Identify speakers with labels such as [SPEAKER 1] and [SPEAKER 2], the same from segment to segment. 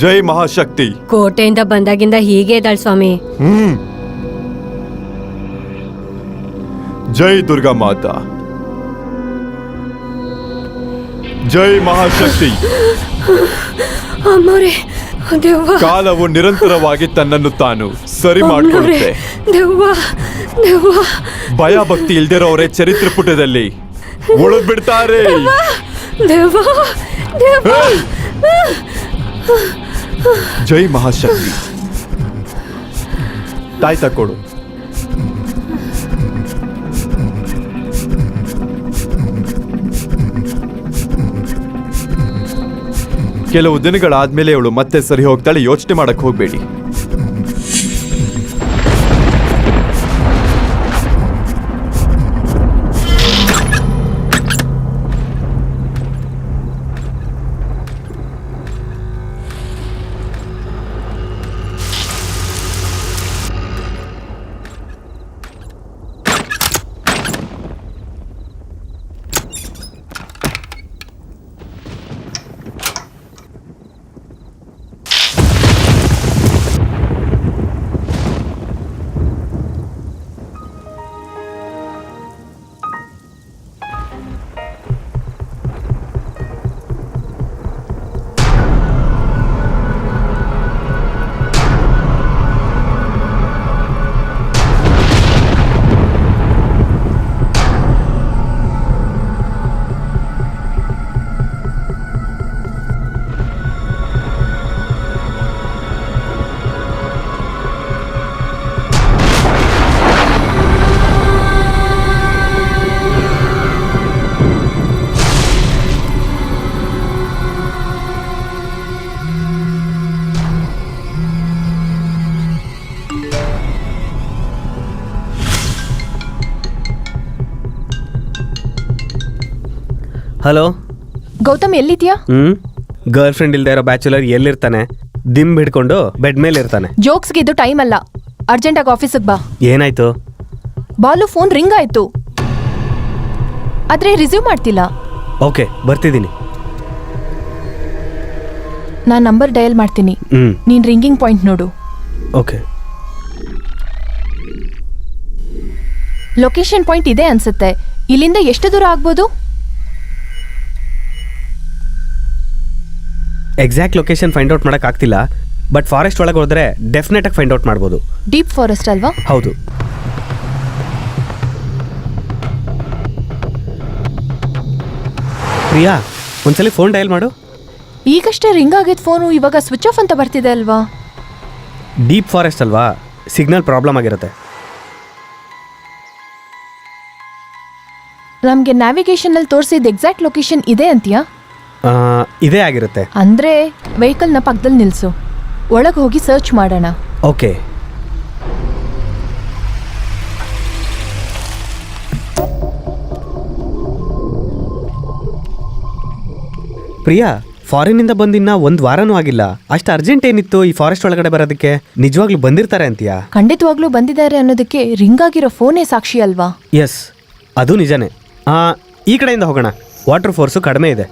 [SPEAKER 1] ಜೈ ಮಹಾಶಕ್ತಿ.
[SPEAKER 2] ಕೋಟೆಯಿಂದ ಬಂದಾಗಿಂದ ಹೀಗೆ ಇದ್ದಾಳೆ ಸ್ವಾಮಿ.
[SPEAKER 1] ಜೈ ದುರ್ಗಾ ಮಾತಾ. ಜೈ ಮಹಾಶಕ್ತಿ.
[SPEAKER 2] ಅಮ್ಮೋರೆ, ದೆವ್ವ.
[SPEAKER 1] ಕಾಲವು ನಿರಂತರವಾಗಿ ತನ್ನನ್ನು ತಾನು ಸರಿ ಮಾಡಿಕೊಳ್ಳುತ್ತೆ.
[SPEAKER 2] ದೆವ್ವ ದೆವ್ವ.
[SPEAKER 1] ಭಯ ಭಕ್ತಿ ಇಲ್ದಿರೋರೇ ಚರಿತ್ರೆ ಪುಟದಲ್ಲಿ ಉಳಿದು ಬಿಡ್ತಾರೆ.
[SPEAKER 2] ದೆವ್ವ ದೆವ್ವ.
[SPEAKER 1] ಜೈ ಮಹಾಶಕ್ತಿ. ತಾಯ್ತ ಕೊಡು. ಕೆಲವು ದಿನಗಳಾದ್ಮೇಲೆ ಅವಳು ಮತ್ತೆ ಸರಿ ಹೋಗ್ತಾಳೆ. ಯೋಚನೆ ಮಾಡಕ್ ಹೋಗ್ಬೇಡಿ.
[SPEAKER 3] ಹಲೋ
[SPEAKER 4] ಗೌತಮ್, ಎಲ್ಲಿದ್ಯಾ?
[SPEAKER 3] ಗರ್ಲ್ ಫ್ರೆಂಡ್ ಇಲ್ದೇ ಇರೋ ಬ್ಯಾಚುಲರ್ ಎಲ್ಲಿರ್ತಾನೆ? ದಿಂಬ್ ಹಿಡ್ಕೊಂಡು ಬೆಡ್ ಮೇಲೆ ಇರ್ತಾನೆ.
[SPEAKER 4] ಜೋಕ್ಸ್ಗೆ ಇದು ಟೈಮ್ ಅಲ್ಲ. ಅರ್ಜೆಂಟಾಗಿ ಆಫೀಸಿಗೆ ಬಾ.
[SPEAKER 3] ಏನಾಯ್ತು?
[SPEAKER 4] ಬಾಲು ಫೋನ್ ರಿಂಗ್ ಆಯ್ತು, ಆದ್ರೆ ರಿಸೀವ್ ಮಾಡ್ತಿಲ್ಲ.
[SPEAKER 3] ಓಕೆ, ಬರ್ತಿದ್ದೀನಿ.
[SPEAKER 4] ನಾನು ನಂಬರ್ ಡಯಲ್ ಮಾಡ್ತೀನಿ, ನೀನ್ ರಿಂಗಿಂಗ್ ಪಾಯಿಂಟ್ ನೋಡು.
[SPEAKER 3] ಓಕೆ.
[SPEAKER 4] ಲೊಕೇಶನ್ ಪಾಯಿಂಟ್ ಇದೆ ಅನ್ಸುತ್ತೆ. ಇಲ್ಲಿಂದ ಎಷ್ಟು ದೂರ ಆಗ್ಬೋದು?
[SPEAKER 3] ಎಕ್ಸಾಕ್ಟ್ ಲೊಕೇಶನ್ ಫೈಂಡ್ ಔಟ್ ಮಾಡಕ್ ಆಗ್ತಿಲ್ಲ, ಬಟ್ ಫಾರೆಸ್ಟ್ ಒಳಗೆ ಹೋದ್ರೆ ಡೆಫಿನೆಟ್ ಆಗಿ ಫೈಂಡ್ ಔಟ್ ಮಾಡ್ಬೋದು.
[SPEAKER 4] ಡೀಪ್ ಫಾರೆಸ್ಟ್ ಅಲ್ವಾ?
[SPEAKER 3] ಹೌದು. ಪ್ರಿಯಾ, ಒಂದ್ಸಲಿ ಫೋನ್ ಡಯಲ್ ಮಾಡು.
[SPEAKER 4] ಈಗಷ್ಟೇ ರಿಂಗ್ ಆಗಿದ್ ಫೋನು ಇವಾಗ ಸ್ವಿಚ್ ಆಫ್ ಅಂತ ಬರ್ತಿದೆ ಅಲ್ವಾ?
[SPEAKER 3] ಡೀಪ್ ಫಾರೆಸ್ಟ್ ಅಲ್ವಾ, ಸಿಗ್ನಲ್ ಪ್ರಾಬ್ಲಮ್ ಆಗಿರುತ್ತೆ.
[SPEAKER 4] ನಮ್ಗೆ ನ್ಯಾವಿಗೇಷನ್ ಅಲ್ಲಿ ತೋರಿಸಿದ ಎಕ್ಸಾಕ್ಟ್ ಲೊಕೇಶನ್ ಇದೆ ಅಂತೀಯಾ?
[SPEAKER 3] ಇದೇ ಆಗಿರುತ್ತೆ.
[SPEAKER 4] ಅಂದ್ರೆ ವೆಹಿಕಲ್ನ ಪಕ್ಕದಲ್ಲಿ ನಿಲ್ಸು, ಒಳಗೆ ಹೋಗಿ ಸರ್ಚ್ ಮಾಡೋಣ.
[SPEAKER 3] ಓಕೆ. ಪ್ರಿಯಾ, ಫಾರಿನಿಂದ ಬಂದಿನ್ನ ಒಂದು ವಾರನೂ ಆಗಿಲ್ಲ. ಅಷ್ಟು ಅರ್ಜೆಂಟ್ ಏನಿತ್ತು ಈ ಫಾರೆಸ್ಟ್ ಒಳಗಡೆ ಬರೋದಕ್ಕೆ? ನಿಜವಾಗ್ಲೂ ಬಂದಿರ್ತಾರೆ ಅಂತೀಯಾ?
[SPEAKER 4] ಖಂಡಿತವಾಗ್ಲೂ ಬಂದಿದ್ದಾರೆ ಅನ್ನೋದಕ್ಕೆ ರಿಂಗ್ ಆಗಿರೋ ಫೋನೇ ಸಾಕ್ಷಿ ಅಲ್ವಾ?
[SPEAKER 3] ಎಸ್, ಅದು ನಿಜಾನೇ. ಈ ಕಡೆಯಿಂದ ಹೋಗೋಣ, ವಾಟರ್ ಫೋರ್ಸು ಕಡಿಮೆ ಇದೆ.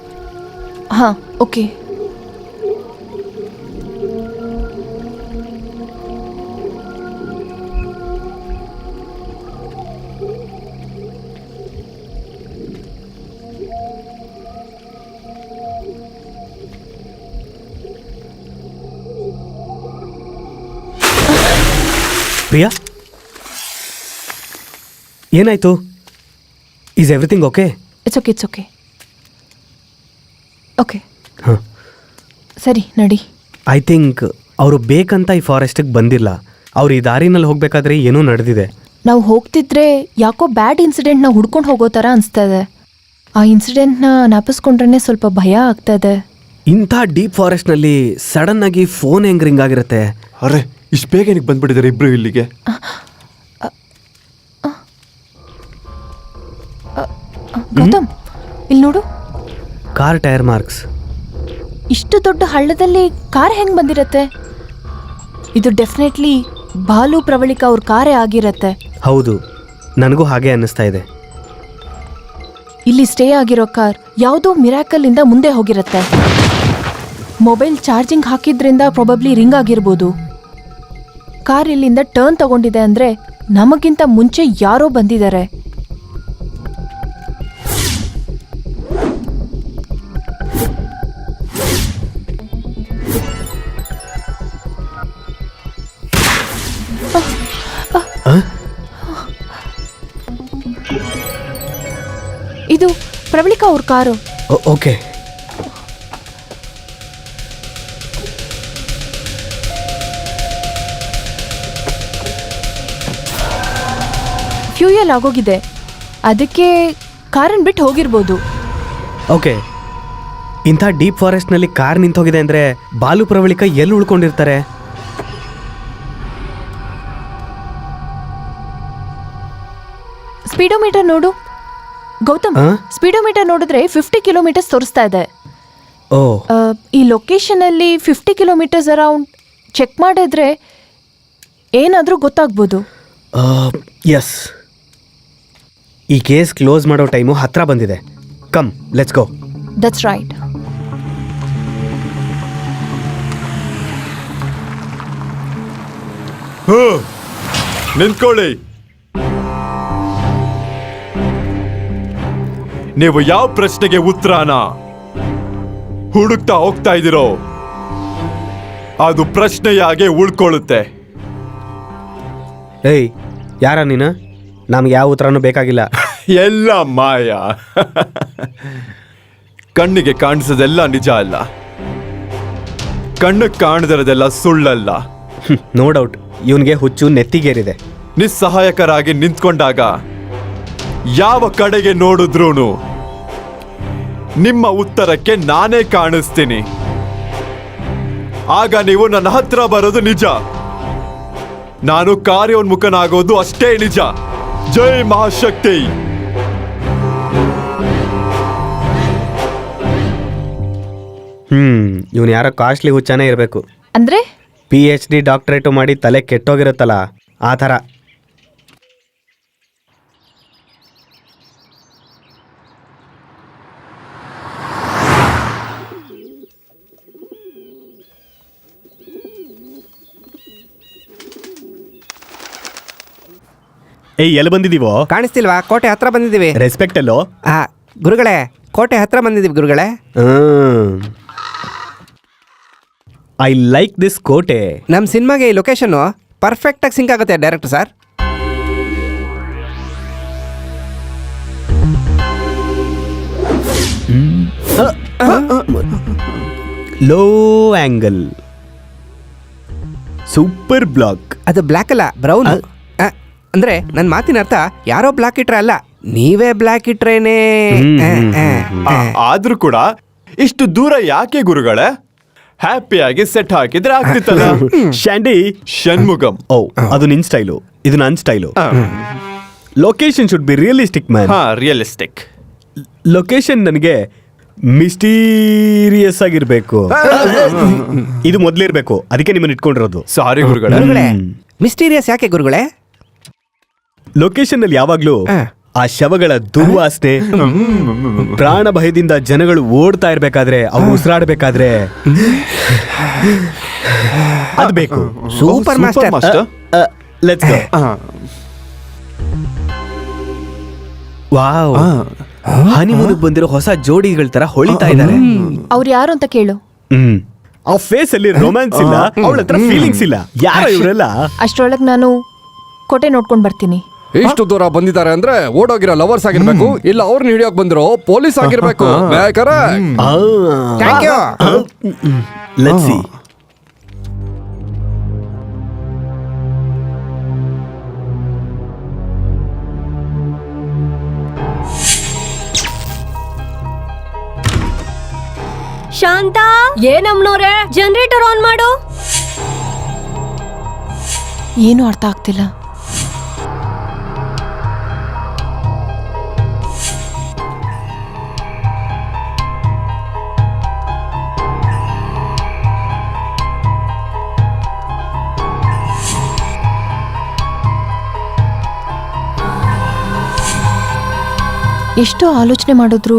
[SPEAKER 4] ಹಾ, ಓಕೆ.
[SPEAKER 3] ಪ್ರಿಯಾ, ಏನಾಯ್ತು? Is everything okay?
[SPEAKER 4] It's okay, it's okay. Okay,
[SPEAKER 3] ಹಾಂ,
[SPEAKER 4] ಸರಿ ನಡಿ.
[SPEAKER 3] ಐ ಥಿಂಕ್ ಅವರು ಬೇಕಂತ ಈ ಫಾರೆಸ್ಟಿಗೆ ಬಂದಿಲ್ಲ. ಅವ್ರು ಈ ದಾರಿನಲ್ಲಿ ಹೋಗ್ಬೇಕಾದ್ರೆ ಏನೂ ನಡೆದಿದೆ.
[SPEAKER 4] ನಾವು ಹೋಗ್ತಿದ್ರೆ ಯಾಕೋ ಬ್ಯಾಡ್ ಇನ್ಸಿಡೆಂಟ್ನ ಹುಡ್ಕೊಂಡು ಹೋಗೋ ಥರ ಅನಿಸ್ತದೆ. ಆ ಇನ್ಸಿಡೆಂಟ್ನ ಜ್ಞಾಪಿಸ್ಕೊಂಡ್ರೆ ಸ್ವಲ್ಪ ಭಯ ಆಗ್ತದೆ.
[SPEAKER 3] ಇಂಥ ಡೀಪ್ ಫಾರೆಸ್ಟ್ನಲ್ಲಿ ಸಡನ್ ಆಗಿ ಫೋನ್ ಹೆಂಗ್ ರಿಂಗ್ ಆಗಿರುತ್ತೆ?
[SPEAKER 1] ಅರೆ, ಇಷ್ಟು ಬೇಗ ಏನಕ್ಕೆ ಬಂದ್ಬಿಟ್ಟಿದ್ದಾರೆ ಇಬ್ರು ಇಲ್ಲಿಗೆ?
[SPEAKER 4] ಗೌತಮ್, ಇಲ್ಲಿ ನೋಡು.
[SPEAKER 3] Car tyre marks.
[SPEAKER 4] ಇಷ್ಟು ದೊಡ್ಡ ಹಳ್ಳದಲ್ಲಿ ಕಾರ್ ಹೆಂಗ್ ಬಂದಿರತ್ತೆ? ಇದು ಡೆಫಿನೆಟ್ಲಿ ಬಾಲು ಪ್ರವಳಿಕಾ ಅವ್ರ ಕಾರೇ ಆಗಿರತ್ತೆ.
[SPEAKER 3] ಹೌದು, ನನಗೂ ಹಾಗೆ ಅನ್ನಿಸ್ತಾ ಇದೆ.
[SPEAKER 4] ಇಲ್ಲಿ ಸ್ಟೇ ಆಗಿರೋ ಕಾರ್ ಯಾವುದೋ ಮಿರಾಕಲ್ ಇಂದ ಮುಂದೆ ಹೋಗಿರತ್ತೆ. ಮೊಬೈಲ್ ಚಾರ್ಜಿಂಗ್ ಹಾಕಿದ್ರಿಂದ ಪ್ರಾಬಬ್ಲಿ ರಿಂಗ್ ಆಗಿರ್ಬೋದು. ಕಾರ್ ಇಲ್ಲಿಂದ ಟರ್ನ್ ತಗೊಂಡಿದೆ ಅಂದ್ರೆ ನಮಗಿಂತ ಮುಂಚೆ ಯಾರೋ ಬಂದಿದ್ದಾರೆ. ಇದು ಪ್ರವಳಿಕಾ ಅವ್ರ ಕಾರು.
[SPEAKER 3] ಓಕೆ.
[SPEAKER 4] ಫ್ಯೂಯಲ್ ಆಗೋಗಿದೆ, ಅದಕ್ಕೆ ಕಾರನ್ನು ಬಿಟ್ಟು ಹೋಗಿರ್ಬೋದು.
[SPEAKER 3] ಓಕೆ, ಇಂಥ ಡೀಪ್ ಫಾರೆಸ್ಟ್ನಲ್ಲಿ ಕಾರ್ ನಿಂತೋಗಿದೆ ಅಂದರೆ ಬಾಲು ಪ್ರವಳಿಕಾ ಎಲ್ಲಿ ಉಳ್ಕೊಂಡಿರ್ತಾರೆ?
[SPEAKER 4] ಸ್ಪೀಡೋಮೀಟರ್ ನೋಡು ಗೌತಮ್. ಸ್ಪೀಡೋಮೀಟರ್ ನೋಡಿದ್ರೆ 50 ಕಿಲೋಮೀಟರ್ಸ್ ತೋರಿಸ್ತಾ ಇದೆ.
[SPEAKER 3] ಓ,
[SPEAKER 4] ಈ ಲೊಕೇಶನಲ್ಲಿ 50 ಕಿಲೋಮೀಟರ್ಸ್ ಅರೌಂಡ್ ಚೆಕ್ ಮಾಡಿದ್ರೆ ಏನಾದರೂ ಗೊತ್ತಾಗ್ಬೋದು.
[SPEAKER 3] ಎಸ್, ಈ ಕೇಸ್ ಕ್ಲೋಸ್ ಮಾಡೋ ಟೈಮು ಹತ್ರ ಬಂದಿದೆ. Come, let's go.
[SPEAKER 4] That's right.
[SPEAKER 1] ನಿಂತ್ಕೊಳ್ಳಿ. ನೀವು ಯಾವ ಪ್ರಶ್ನೆಗೆ ಉತ್ತರನ ಹುಡುಕ್ತಾ ಹೋಗ್ತಾ ಇದ್ದೀರೋ ಅದು ಪ್ರಶ್ನೆಯಾಗೆ ಉಳ್ಕೊಳ್ಳುತ್ತೆ.
[SPEAKER 3] ಏಯ್, ಯಾರ ನೀನು? ನಮ್ಗೆ ಯಾವ ಉತ್ತರನೂ ಬೇಕಾಗಿಲ್ಲ.
[SPEAKER 1] ಎಲ್ಲ ಮಾಯ. ಕಣ್ಣಿಗೆ ಕಾಣಿಸೋದೆಲ್ಲ ನಿಜ ಅಲ್ಲ, ಕಣ್ಣಿಗೆ ಕಾಣದಿರೋದೆಲ್ಲ ಸುಳ್ಳಲ್ಲ.
[SPEAKER 3] ನೋ ಡೌಟ್, ಇವನಿಗೆ ಹುಚ್ಚು ನೆತ್ತಿಗೇರಿದೆ.
[SPEAKER 1] ನಿಸ್ಸಹಾಯಕರಾಗಿ ನಿಂತ್ಕೊಂಡಾಗ ಯಾವ ಕಡೆಗೆ ನೋಡಿದ್ರೂ ನಿಮ್ಮ ಉತ್ತರಕ್ಕೆ ನಾನೇ ಕಾಣಿಸ್ತೀನಿ. ಆಗ ನೀವು ನನ್ನ ಹತ್ರ ಬರೋದು ನಿಜ, ನಾನು ಕಾರ್ಯೋನ್ಮುಖನಾಗೋದು ಅಷ್ಟೇ ನಿಜ. ಜೈ ಮಹಾಶಕ್ತಿ.
[SPEAKER 3] ಇವನು ಯಾರೋ ಕಾಸ್ಟ್ಲಿ ಹುಚ್ಚಾನೇ ಇರಬೇಕು.
[SPEAKER 4] ಅಂದ್ರೆ
[SPEAKER 3] PhD ಡಾಕ್ಟರೇಟು ಮಾಡಿ ತಲೆ ಕೆಟ್ಟೋಗಿರುತ್ತಲ್ಲ, ಆ ಥರ. ಏಯ್, ಎಲ್ಲಿ ಬಂದಿದ್ದೀವೋ?
[SPEAKER 5] ಕಾಣಿಸ್ತಿಲ್ವಾ? ಕೋಟೆ ಹತ್ರ ಬಂದಿದ್ದೀವಿ.
[SPEAKER 3] ರೆಸ್ಪೆಕ್ಟ್ ಅಲ್ಲೋ?
[SPEAKER 5] ಗುರುಗಳೇ, ಕೋಟೆ ಹತ್ರ ಬಂದಿದ್ದೀವಿ ಗುರುಗಳೇ.
[SPEAKER 3] ಐ ಲೈಕ್ ದಿಸ್ ಕೋಟೆ.
[SPEAKER 5] ನಮ್ಮ ಸಿನಿಮಾಗೆ ಈ ಲೊಕೇಶನ್ನು ಪರ್ಫೆಕ್ಟಾಗಿ ಸಿಂಕ್ ಆಗುತ್ತೆ director sir.
[SPEAKER 3] Low angle, super black.
[SPEAKER 5] ಅದು ಬ್ಲ್ಯಾಕ್ ಅಲ್ಲ, ಬ್ರೌನ್. ಅಂದ್ರೆ ನನ್ನ ಮಾತಿನ ಅರ್ಥ ಯಾರೋ ಬ್ಲಾಕ್ ಇಟ್ರೆ ಅಲ್ಲ, ನೀವೇ ಬ್ಲಾಕ್ ಇಟ್ರೇನೆ.
[SPEAKER 1] ಆದ್ರೂ ಕೂಡ ಇಷ್ಟು ದೂರ ಯಾಕೆ ಗುರುಗಳೇ? ಹ್ಯಾಪಿಯಾಗಿ ಸೆಟ್ ಹಾಕಿದ್ರೆ ಆಗ್ತಿತ್ತಲ್ಲ.
[SPEAKER 3] ಶಾಂಡಿ,
[SPEAKER 1] ಷಣ್ಮುಗಂ.
[SPEAKER 3] ಓ, ಅದು ನಿನ್ ಸ್ಟೈಲು, ಇದು ನನ್ನ style. Location should be realistic man.
[SPEAKER 1] Realistic.
[SPEAKER 3] Location ನನಗೆ ಮಿಸ್ಟೀರಿಯಸ್ ಆಗಿರ್ಬೇಕು. ಇದು ಮೊದ್ಲಿರ್ಬೇಕು, ಅದಕ್ಕೆ ನಿಮ್ಮನ್ನ ಇಟ್ಕೊಂಡಿರೋದು.
[SPEAKER 1] ಸಾರಿ ಗುರುಗಳೇ.
[SPEAKER 5] ಗುರುಗಳೇ, ಮಿಸ್ಟೀರಿಯಸ್ ಯಾಕೆ ಗುರುಗಳೇ?
[SPEAKER 3] ಲೊಕೇಶನ್ ನಲ್ಲಿ ಯಾವಾಗ್ಲೂ ಆ ಶವಗಳ ದುರ್ವಾಸನೆ, ಪ್ರಾಣ ಭಯದಿಂದ ಜನಗಳು ಓಡ್ತಾ ಇರ್ಬೇಕಾದ್ರೆ, ಅವ್ರು ಉಸಿರಾಡ್ಬೇಕಾದ್ರೆ ಅದು ಬೇಕು.
[SPEAKER 5] Super master.
[SPEAKER 3] Let's go. Wow, ಹನಿಮೂನಿಗೆ ಬಂದಿರೋ ಹೊಸ ಜೋಡಿಗಳ ತರ ಹೊಳಿತಾ ಇದ್ದಾರೆ.
[SPEAKER 4] ಅವ್ರು ಯಾರು ಅಂತ ಕೇಳು.
[SPEAKER 3] ಆ ಫೇಸ್ ಅಲ್ಲಿ ರೊಮ್ಯಾನ್ಸ್ ಇಲ್ಲ, ಅವಳ ಹತ್ರ ಫೀಲಿಂಗ್ಸ್ ಇಲ್ಲ. ಯಾರು ಇವರೆಲ್ಲ?
[SPEAKER 4] ಅಷ್ಟರೊಳಗೆ ನಾನು ಕೋಟೆ ನೋಡ್ಕೊಂಡು ಬರ್ತೀನಿ.
[SPEAKER 6] ಇಷ್ಟು ದೂರ ಬಂದಿದ್ದಾರೆ ಅಂದ್ರೆ ಓಡೋಗಿರೋ ಲವರ್ಸ್ ಆಗಿರ್ಬೇಕು, ಇಲ್ಲ ಅವ್ರನ್ನ ಹಿಡಿಯೋಕ್ ಬಂದಿರೋ ಪೊಲೀಸ್ ಆಗಿರ್ಬೇಕು.
[SPEAKER 5] Thank you.
[SPEAKER 3] Let's see.
[SPEAKER 2] Shanta, ಏನಮ್ಮನವ್ರೆ, ಜನರೇಟರ್ ಆನ್ ಮಾಡು.
[SPEAKER 4] ಏನು ಅರ್ಥ ಆಗ್ತಿಲ್ಲ. ಎಷ್ಟೋ ಆಲೋಚನೆ ಮಾಡಿದ್ರು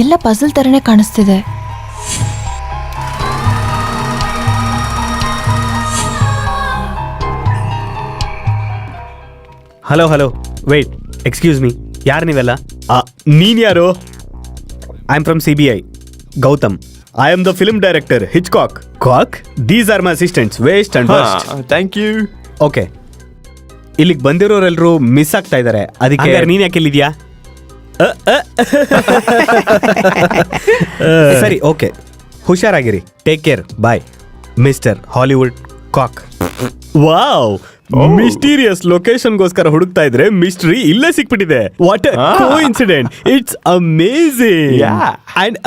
[SPEAKER 4] ಎಲ್ಲ ಪಜಲ್ ಥರನೇ ಕಾಣಿಸ್ತಿದೆ.
[SPEAKER 3] Hello hello wait excuse me ಯಾರು ನೀವೆಲ್ಲ ನೀನ್ ಯಾರು? I am from CBI Gautam. I am the film director Hitchcock. ಕಾಕ್ these are my assistants waste and worst.
[SPEAKER 1] Thank you.
[SPEAKER 3] Okay, ಇಲ್ಲಿಗೆ ಬಂದಿರೋರೆಲ್ಲರೂ ಮಿಸ್ ಆಗ್ತಾ ಇದ್ದಾರೆ, ಅದಕ್ಕೆ ನೀನ್ ಯಾಕೆ ಇಲ್ಲಿದ್ಯಾ? ಸರಿ ಓಕೆ, ಹುಷಾರಾಗಿರಿ. Take care, bye mister Hollywood cock. Wow, mysterious ಲೊಕೇಶನ್ಗೋಸ್ಕರ ಹುಡುಕ್ತಾ ಇದ್ರೆ ಮಿಸ್ಟ್ರಿ ಇಲ್ಲೇ ಸಿಕ್ಬಿಟ್ಟಿದೆ. What a coincident, it's amazing.
[SPEAKER 1] Yeah.
[SPEAKER 3] And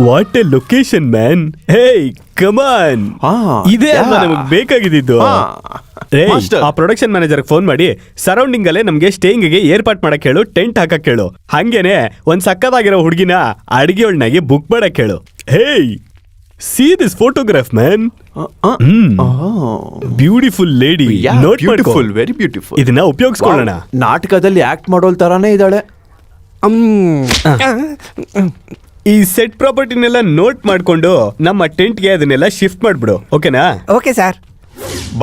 [SPEAKER 3] what a location man. Hey come on, ಇದೇ ಅಲ್ವಾ ನಮಗೆ ಬೇಕಾಗಿದ್ದು.
[SPEAKER 1] Master.
[SPEAKER 3] ಆ ಪ್ರೊಡಕ್ಷನ್ ಮ್ಯಾನೇಜರ್ ಫೋನ್ ಮಾಡಿ ಸರೌಂಡಿಂಗ್ ಅಲ್ಲೇ ನಮ್ಗೆ ಸ್ಟೇಯಿಂಗ್ಗೆ ಏರ್ಪಾಟ್ ಮಾಡಕ್ ಹೇಳು, ಟೆಂಟ್ ಹಾಕಕ್ ಹೇಳು. ಹಂಗೇನೆ ಒಂದ್ ಸಕ್ಕದಾಗಿರೋ ಹುಡುಗಿನ ಅಡಿಗೆ ಒಳ್ನಾಗೆ ಬುಕ್ ಮಾಡಕ್ ಹೇಳು. Hey, see this photograph man. Beautiful lady, not
[SPEAKER 1] beautiful, very beautiful.
[SPEAKER 3] ಇದನ್ನ ಉಪಯೋಗಿಸ್ಕೊಳ್ಳೋಣ.
[SPEAKER 1] ನಾಟಕದಲ್ಲಿ ಆಕ್ಟ್ ಮಾಡೋಲ್ ತರಾನೇ ಇದ್ದಾಳೆ.
[SPEAKER 3] ಈ ಸೆಟ್ ಪ್ರಾಪರ್ಟಿನೆಲ್ಲ ನೋಟ್ ಮಾಡ್ಕೊಂಡು ನಮ್ಮ ಟೆಂಟ್ಗೆ ಅದನ್ನೆಲ್ಲ ಶಿಫ್ಟ್ ಮಾಡ್ಬಿಡು, ಓಕೆನಾ?
[SPEAKER 5] Okay sir.